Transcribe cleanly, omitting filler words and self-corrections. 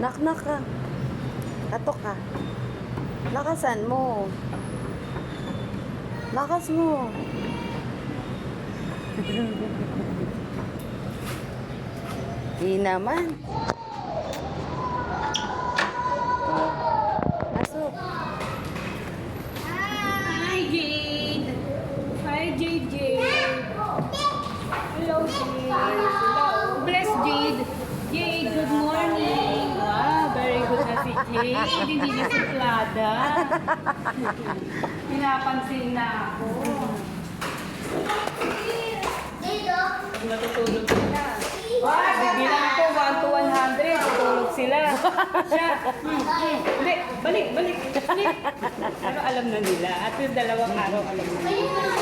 Knock ka. Katok ka. Lakasan mo. Lakas mo. Di naman. Masok. Hi, Jade. Hi, JJ. Hello, Jade. Hello. Bless, Jade. Jade, good morning. Wow, very good na si Jade. Hindi na si Plada. Pinapansin na ako. Natutulog sila. Bibilang ko 1 to 100. Tutulog sila. Siya. Hindi, balik. Pero alam na nila. At yung dalawang araw alam na nila.